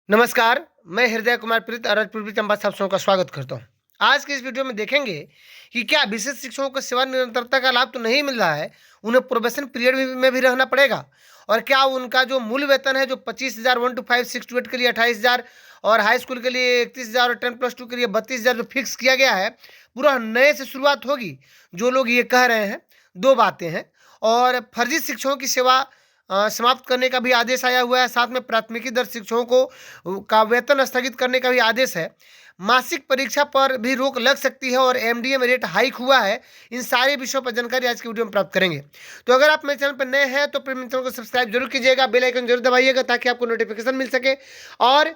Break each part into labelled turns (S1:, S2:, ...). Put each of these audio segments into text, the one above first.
S1: नमस्कार, मैं हृदय कुमार प्रीत अरज पूर्वी चंपा से आप सबों का स्वागत करता हूँ। आज के इस वीडियो में देखेंगे कि क्या विशेष शिक्षकों को सेवा निरंतरता का लाभ तो नहीं मिल रहा है, उन्हें प्रोबेशन पीरियड में भी रहना पड़ेगा और क्या उनका जो मूल वेतन है जो 25,000 1 to 5 6 to 8 के लिए 28,000 और हाई स्कूल के लिए 31,000 और 10+2 के लिए 32,000 जो फिक्स किया गया है, पूरा नए से शुरुआत होगी। जो लोग ये कह रहे हैं, दो बातें हैं और फर्जी शिक्षकों की सेवा समाप्त करने का भी आदेश आया हुआ है। साथ में प्राथमिकी दर शिक्षकों को का वेतन स्थगित करने का भी आदेश है। मासिक परीक्षा पर भी रोक लग सकती है और एमडीए में रेट हाइक हुआ है। इन सारे विषयों पर जानकारी आज की वीडियो में प्राप्त करेंगे। तो अगर आप मेरे चैनल पर नए हैं तो प्लीज मेरे चैनल को सब्सक्राइब जरूर कीजिएगा, बेल आइकन जरूर दबाइएगा ताकि आपको नोटिफिकेशन मिल सके। और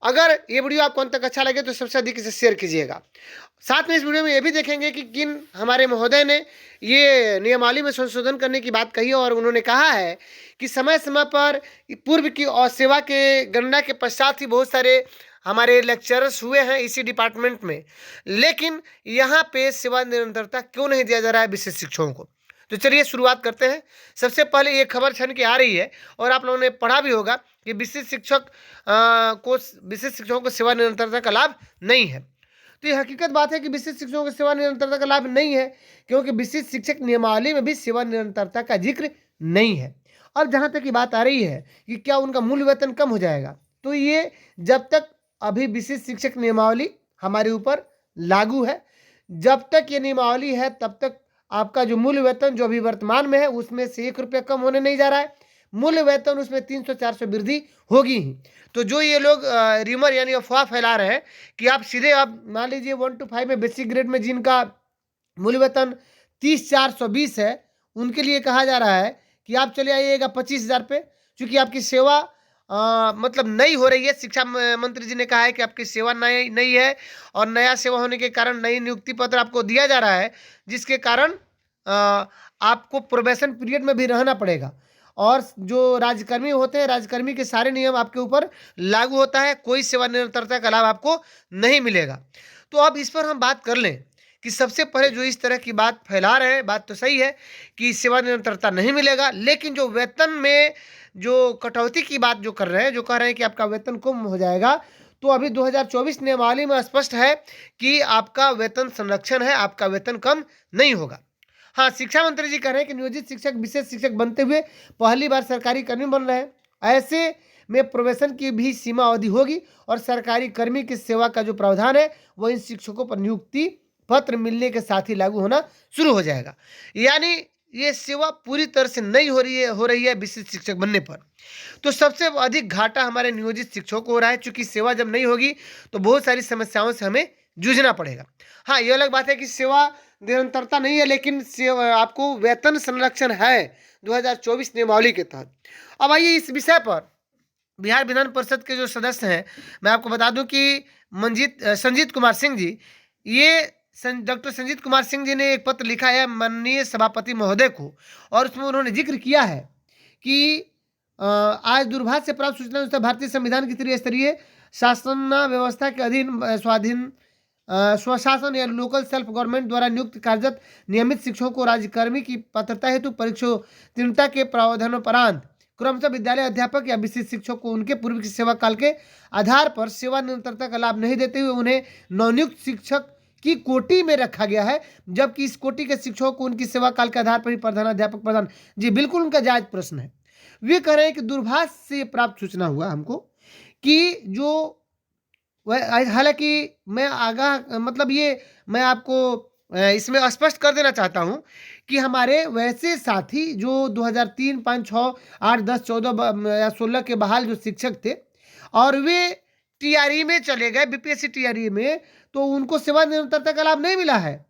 S1: अगर ये वीडियो आपको अंत तक अच्छा लगे तो सबसे अधिक इसे शेयर कीजिएगा। साथ में इस वीडियो में ये भी देखेंगे कि किन हमारे महोदय ने ये नियमावली में संशोधन करने की बात कही और उन्होंने कहा है कि समय समय पर पूर्व की और सेवा के गणना के पश्चात ही बहुत सारे हमारे लेक्चरर्स हुए हैं इसी डिपार्टमेंट में, लेकिन यहाँ पे सेवा निरंतरता क्यों नहीं दिया जा रहा है विशेष शिक्षकों को। तो चलिए शुरुआत करते हैं। सबसे पहले ये खबर छन के आ रही है और आप लोगों ने पढ़ा भी होगा कि विशेष शिक्षकों को सेवा निरंतरता का लाभ नहीं है। तो ये हकीकत बात है कि विशेष शिक्षकों को सेवा निरंतरता का लाभ नहीं है, क्योंकि विशेष शिक्षक नियमावली में भी सेवा निरंतरता का जिक्र नहीं है। और जहाँ तक की बात आ रही है कि क्या उनका मूल वेतन कम हो जाएगा, तो ये जब तक अभी विशेष शिक्षक नियमावली हमारे ऊपर लागू है, जब तक ये नियमावली है तब तक आपका जो मूल वेतन जो अभी वर्तमान में है उसमें से 1 रुपया कम होने नहीं जा रहा है। मूल वेतन उसमें 300-400 वृद्धि होगी ही। तो जो ये लोग रिमर यानी अफवाह फैला रहे हैं कि आप सीधे आप मान लीजिए 1 to 5 में बेसिक ग्रेड में जिनका मूल वेतन 30,420 है, उनके लिए कहा जा रहा है कि आप चले आइएगा 25,000 पे, क्योंकि आपकी सेवा मतलब नई हो रही है। शिक्षा मंत्री जी ने कहा है कि आपकी सेवा नई नई है और नया सेवा होने के कारण नई नियुक्ति पत्र आपको दिया जा रहा है, जिसके कारण आपको प्रोबेशन पीरियड में भी रहना पड़ेगा और जो राज्यकर्मी होते हैं, राज्यकर्मी के सारे नियम आपके ऊपर लागू होता है। कोई सेवा निरंतरता का लाभ आपको नहीं मिलेगा। तो अब इस पर हम बात कर लें कि सबसे पहले जो इस तरह की बात फैला रहे हैं, बात तो सही है कि सेवा निरंतरता नहीं मिलेगा, लेकिन जो वेतन में जो कटौती की बात जो कर रहे हैं, जो कह रहे हैं कि आपका वेतन कम हो जाएगा, तो अभी 2024 नियमावली में स्पष्ट है कि आपका वेतन संरक्षण है, आपका वेतन कम नहीं होगा। हाँ, शिक्षा मंत्री जी कह रहे हैं कि नियोजित शिक्षक विशेष शिक्षक बनते हुए पहली बार सरकारी कर्मी बन रहे हैं, ऐसे में प्रोबेशन की भी सीमा अवधि होगी और सरकारी कर्मी की सेवा का जो प्रावधान है वो इन शिक्षकों पर नियुक्ति पत्र मिलने के साथ ही लागू होना शुरू हो जाएगा। यानी ये सेवा पूरी तरह से नहीं हो रही है विशेष शिक्षक बनने पर। तो सबसे अधिक घाटा हमारे नियोजित शिक्षकों को हो रहा है, क्योंकि सेवा जब नहीं होगी तो बहुत सारी समस्याओं से हमें जूझना पड़ेगा। हाँ, ये अलग बात है कि सेवा निरंतरता नहीं है, लेकिन आपको वेतन संरक्षण है 2024 नियमावली के तहत। अब आइए इस विषय पर बिहार विधान परिषद के जो सदस्य हैं, मैं आपको बता दूं कि संजीत कुमार सिंह जी, ये डॉक्टर संजीत कुमार सिंह जी ने एक पत्र लिखा है माननीय सभापति महोदय को, और उसमें उन्होंने जिक्र किया है कि आज दूरभाष से प्राप्त सूचना अनुसार भारतीय संविधान की त्रिस्तरीय शासन व्यवस्था के अधीन स्वाधीन स्वशासन या लोकल सेल्फ गवर्नमेंट द्वारा नियुक्त कार्यरत नियमित शिक्षकों को राज्यकर्मी की पात्रता हेतु परीक्षा उत्तीर्णता के प्रावधानोपरांत क्रमशः विद्यालय अध्यापक या विशेष शिक्षक को उनके पूर्व की सेवा काल के आधार पर सेवा निरंतरता का लाभ नहीं देते हुए उन्हें नवनियुक्त शिक्षक की कोटि में रखा गया है, जबकि इस कोटि के शिक्षकों को उनकी सेवा काल के आधार पर ही प्रधानाध्यापक प्रदान। जी बिल्कुल, उनका जायज प्रश्न है। वे कह रहे हैं कि दूरभाष से प्राप्त सूचना हुआ हमको कि जो हालांकि मैं आगाह मतलब ये मैं आपको इसमें स्पष्ट कर देना चाहता हूं कि हमारे वैसे साथी जो 2003, 5, 6, 8, 10, 14 या 16 के बहाल जो शिक्षक थे और वे टीआरई में चले गए, बीपीएससी टीआरई में, तो उनको सेवा निरंतरता का लाभ नहीं मिला है,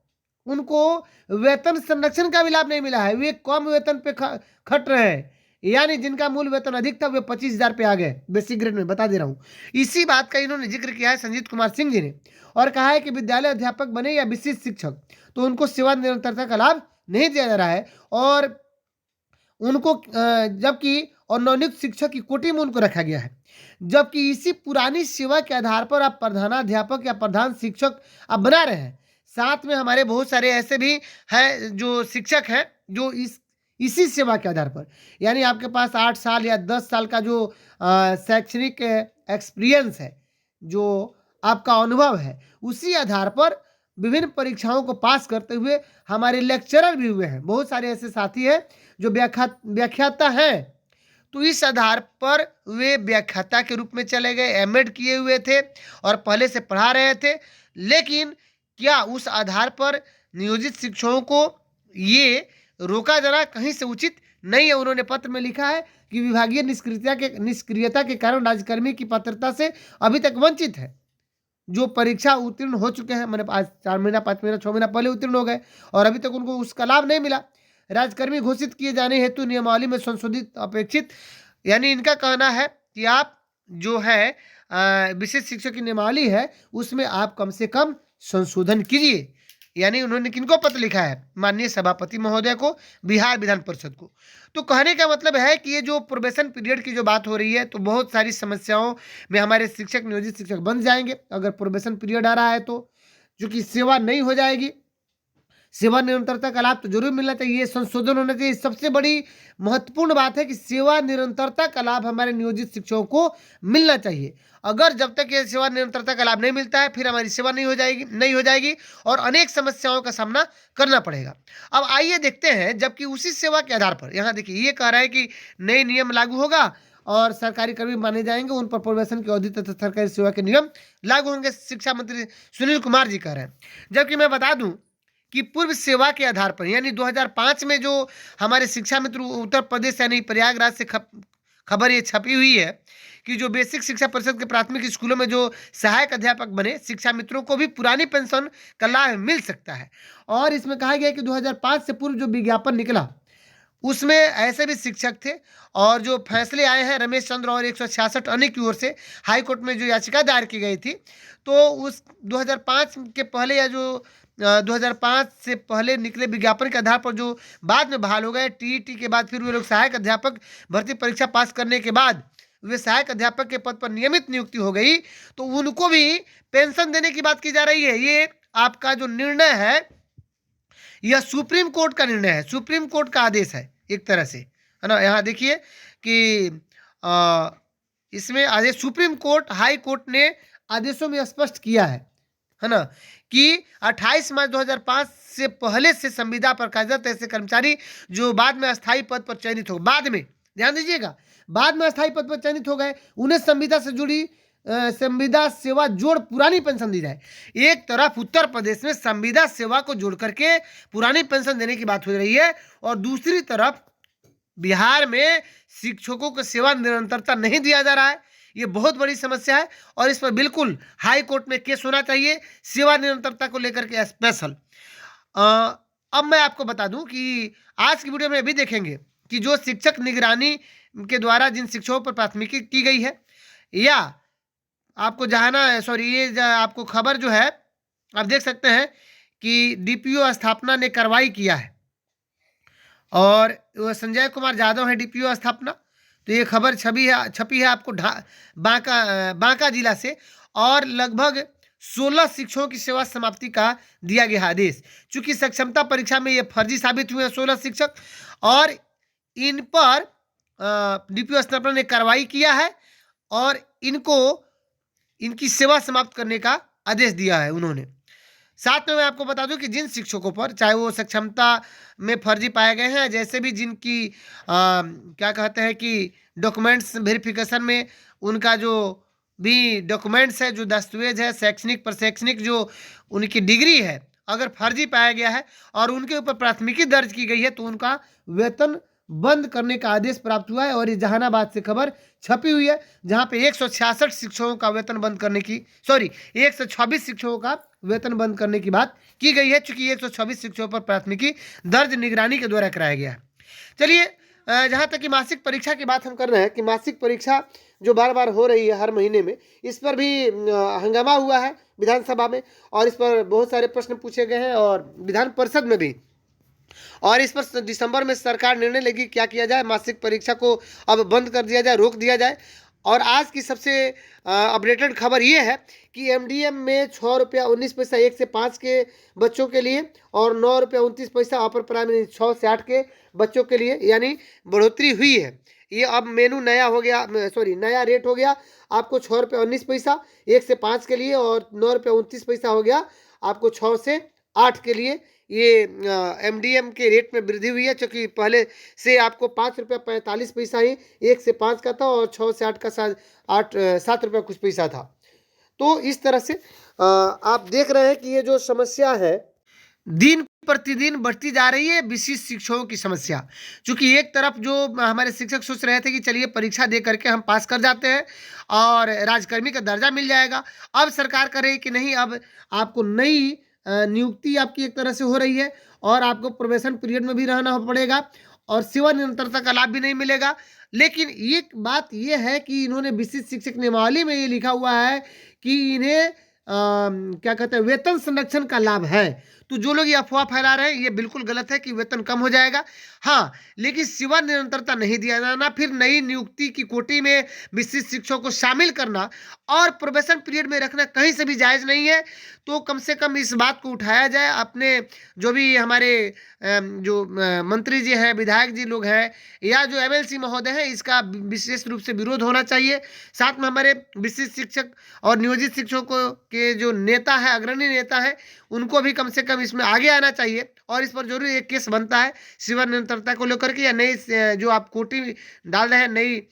S1: उनको वेतन संरक्षण का भी लाभ नहीं मिला है। वे कम वेतन पे खट रहे हैं, यानी जिनका मूल वेतन अधिक था वे 25,000 पे आ गए बेसिक ग्रेड में, बता दे रहा हूँ। इसी बात का इन्होंने जिक्र किया है संजीत कुमार सिंह जी ने, और कहा है कि विद्यालय अध्यापक बने या विशेष शिक्षक तो उनको सेवा निरंतरता का लाभ नहीं दिया जा रहा है, और उनको जबकि और नवनियुक्त शिक्षक की कोटि में उनको रखा गया है, जबकि इसी पुरानी सेवा के आधार पर आप प्रधानाध्यापक या प्रधान शिक्षक आप बना रहे हैं। साथ में हमारे बहुत सारे ऐसे भी हैं जो शिक्षक हैं जो इसी सेवा के आधार पर, यानी आपके पास 8 साल या 10 साल का जो शैक्षणिक एक्सपीरियंस है, जो आपका अनुभव है, उसी आधार पर विभिन्न परीक्षाओं को पास करते हुए हमारे लेक्चरर भी हुए हैं। बहुत सारे ऐसे साथी हैं जो व्याख्याता हैं, तो इस आधार पर वे व्याख्याता के रूप में चले गए, एमएड किए हुए थे और पहले से पढ़ा रहे थे। लेकिन क्या उस आधार पर नियोजित शिक्षकों को ये रोका जाना कहीं से उचित नहीं है? उन्होंने पत्र में लिखा है कि विभागीय निष्क्रियता के कारण राज्यकर्मी की पात्रता से अभी तक वंचित है। जो परीक्षा उत्तीर्ण हो चुके हैं, मैंने आज 4 महीना 5 महीना 6 महीना पहले उत्तीर्ण हो गए और अभी तक उनको उसका लाभ नहीं मिला। राज्यकर्मी घोषित किए जाने हेतु नियमावली में संशोधित अपेक्षित, यानी इनका कहना है कि आप जो है विशेष शिक्षक की नियमावली है उसमें आप कम से कम संशोधन कीजिए। यानी उन्होंने किनको पत्र लिखा है? माननीय सभापति महोदय को, बिहार विधान परिषद को। तो कहने का मतलब है कि ये जो प्रोबेशन पीरियड की जो बात हो रही है, तो बहुत सारी समस्याओं में हमारे शिक्षक, नियोजित शिक्षक बन जाएंगे अगर प्रोबेशन पीरियड आ रहा है तो, जो कि सेवा नहीं हो जाएगी। सेवा निरंतरता का लाभ तो जरूर मिलना चाहिए, संशोधन होना चाहिए। सबसे बड़ी महत्वपूर्ण बात है कि सेवा निरंतरता का लाभ हमारे नियोजित शिक्षकों को मिलना चाहिए। अगर जब तक ये सेवा निरंतरता का लाभ नहीं मिलता है, फिर हमारी सेवा नहीं हो जाएगी और अनेक समस्याओं का सामना करना पड़ेगा। अब आइए देखते हैं, जबकि उसी सेवा के आधार पर यहाँ देखिए ये कह रहा है कि नए नियम लागू होगा और सरकारी कर्मी माने जाएंगे, उन पर प्रोबेशन की अवधि तथा सरकारी सेवा के नियम लागू होंगे, शिक्षा मंत्री सुनील कुमार जी कह रहे हैं। जबकि मैं बता दूं कि पूर्व सेवा के आधार पर, यानी 2005 में जो हमारे शिक्षा मित्र उत्तर प्रदेश यानी प्रयागराज से खबर ये छपी हुई है कि जो बेसिक शिक्षा परिषद के प्राथमिक स्कूलों में जो सहायक अध्यापक बने शिक्षा मित्रों को भी पुरानी पेंशन का लाभ मिल सकता है। और इसमें कहा गया कि 2005 से पूर्व जो विज्ञापन निकला उसमें ऐसे भी शिक्षक थे और जो फैसले आए हैं रमेश चंद्र और 166 अन्य की ओर से हाई कोर्ट में जो याचिका दायर की गई थी, तो उस 2005 के पहले या जो 2005 से पहले निकले विज्ञापन के आधार पर जो बाद में बहाल हो गए, टीईटी के बाद फिर वे लोग सहायक अध्यापक भर्ती परीक्षा पास करने के बाद वे सहायक अध्यापक के पद पर नियमित नियुक्ति हो गई, तो उनको भी पेंशन देने की बात की जा रही है। ये आपका जो निर्णय है यह सुप्रीम कोर्ट का निर्णय है, सुप्रीम कोर्ट का आदेश है एक तरह से, है ना। यहाँ देखिए कि इसमें आदेश सुप्रीम कोर्ट, हाई कोर्ट ने आदेशों में स्पष्ट किया है ना, कि 28 मार्च 2005 से पहले से संविदा पर कार्यरत ऐसे कर्मचारी जो बाद में अस्थायी पद पर चयनित हो, बाद में ध्यान दीजिएगा, बाद में अस्थायी पद पर चयनित हो गए, उन्हें संविदा से जुड़ी संविदा सेवा जोड़ पुरानी पेंशन दी जाए। एक तरफ उत्तर प्रदेश में संविदा सेवा को जोड़ करके पुरानी पेंशन देने की बात हो रही है और दूसरी तरफ बिहार में शिक्षकों को सेवा निरंतरता नहीं दिया जा रहा है। ये बहुत बड़ी समस्या है और इस पर बिल्कुल हाई कोर्ट में केस होना चाहिए सेवा निरंतरता को लेकर के स्पेशल। अब मैं आपको बता दूं कि आज की वीडियो में अभी देखेंगे कि जो शिक्षक निगरानी के द्वारा जिन शिक्षकों पर प्राथमिकी की गई है, या आपको ये आपको खबर जो है आप देख सकते हैं कि डीपीओ स्थापना ने कार्रवाई किया है और संजय कुमार यादव है डीपीओ स्थापना। तो ये खबर छपी है आपको बांका जिला से, और लगभग 16 शिक्षकों की सेवा समाप्ति का दिया गया आदेश। चूंकि सक्षमता परीक्षा में ये फर्जी साबित हुए 16 शिक्षक और इन पर डीपीओ स्थापना ने कार्रवाई किया है और इनकी सेवा समाप्त करने का आदेश दिया है उन्होंने। साथ में मैं आपको बता दूं कि जिन शिक्षकों पर चाहे वो सक्षमता में फर्जी पाए गए हैं, जैसे भी जिनकी क्या कहते हैं कि डॉक्यूमेंट्स वेरिफिकेशन में उनका जो भी डॉक्यूमेंट्स है, जो दस्तावेज है, शैक्षणिक प्रशैक्षणिक जो उनकी डिग्री है, अगर फर्जी पाया गया है और उनके ऊपर प्राथमिकी दर्ज की गई है तो उनका वेतन बंद करने का आदेश प्राप्त हुआ है। और ये जहानाबाद से खबर छपी हुई है जहां पे 166 शिक्षकों का वेतन बंद करने की 126 शिक्षकों का वेतन बंद करने की बात की गई है, चूंकि 126 शिक्षकों पर प्राथमिकी दर्ज निगरानी के द्वारा कराया गया है। चलिए जहां तक कि मासिक परीक्षा की बात हम कर रहे हैं कि मासिक परीक्षा जो बार बार हो रही है हर महीने में, इस पर भी हंगामा हुआ है विधानसभा में और इस पर बहुत सारे प्रश्न पूछे गए हैं और विधान परिषद में भी, और इस पर दिसंबर में सरकार निर्णय लेगी क्या किया जाए, मासिक परीक्षा को अब बंद कर दिया जाए, रोक दिया जाए। और आज की सबसे अपडेटेड खबर ये है कि एमडीएम में 6 रुपया 19 पैसा 1 से 5 के बच्चों के लिए और 9 रुपया 29 पैसा अपर प्राइमरी 6 से 8 के बच्चों के लिए यानी बढ़ोतरी हुई है। ये अब मेनू नया हो गया, सॉरी नया रेट हो गया आपको 6 रुपये 19 पैसा 1 से 5 के लिए, और 9 रुपये 29 पैसा हो गया आपको 6 से 8 के लिए। ये MDM के रेट में वृद्धि हुई है, क्योंकि पहले से आपको 5 रुपये 45 पैसा ही 1 से 5 का था, और 6 से 8 का 7 रुपये कुछ पैसा था। तो इस तरह से आप देख रहे हैं कि ये जो समस्या है दिन प्रतिदिन बढ़ती जा रही है, विशिष्ट शिक्षकों की समस्या। क्योंकि एक तरफ जो हमारे शिक्षक सोच रहे थे कि चलिए परीक्षा दे करके हम पास कर जाते हैं और राजकर्मी का दर्जा मिल जाएगा, अब सरकार कह रही है कि नहीं, अब आपको नई नियुक्ति आपकी एक तरह से हो रही है, और आपको प्रोबेशन पीरियड में भी रहना पड़ेगा, और सेवा निरंतरता का लाभ भी नहीं मिलेगा। लेकिन एक बात यह है कि इन्होंने विशिष्ट शिक्षक नियमावली में ये लिखा हुआ है कि इन्हें क्या कहते हैं, वेतन संरक्षण का लाभ है। तो जो लोग ये अफवाह फैला रहे हैं, ये बिल्कुल गलत है कि वेतन कम हो जाएगा। हाँ, लेकिन सेवा निरंतरता नहीं दिया जाना, फिर नई नियुक्ति की कोटि में विशिष्ट शिक्षकों को शामिल करना और प्रोबेशन पीरियड में रखना कहीं से भी जायज नहीं है। तो कम से कम इस बात को उठाया जाए। अपने जो भी हमारे जो मंत्री जी हैं, विधायक जी लोग हैं, या जो MLC महोदय हैं, इसका विशेष रूप से विरोध होना चाहिए। साथ में हमारे विशिष्ट शिक्षक और नियोजित शिक्षकों के जो नेता है, अग्रणी नेता है, उनको भी कम से कम इसमें आगे आना चाहिए, और इस पर जरूर एक केस बनता है सेवा निरंतरता को लेकर के, या नई जो आप कोटि डाल रहे हैं, नई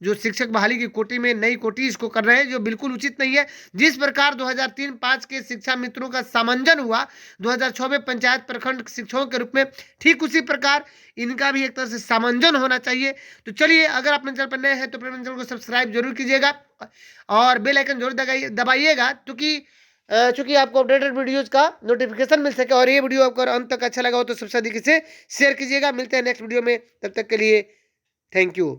S1: जो शिक्षक बहाली की कोटि में नई कोटि इसको कर रहे हैं, जो बिल्कुल उचित नहीं है। जिस प्रकार 2003-5 के शिक्षा मित्रों का सामंजन हुआ 2006 में पंचायत प्रखंड शिक्षकों के रूप में, ठीक उसी प्रकार इनका भी एक तरह से सामंजन होना चाहिए। तो चलिए, अगर आप मेरे चैनल पर नए हैं तो अपने चैनल को सब्सक्राइब जरूर कीजिएगा और बेल आइकन जरूर दबाइएगा, चूंकि आपको अपडेटेड वीडियोज का नोटिफिकेशन मिल सके। और ये वीडियो आपको अंत तक अच्छा लगा हो तो सबसे अधिक इसे शेयर कीजिएगा। मिलते हैं नेक्स्ट वीडियो में, तब तक के लिए थैंक यू।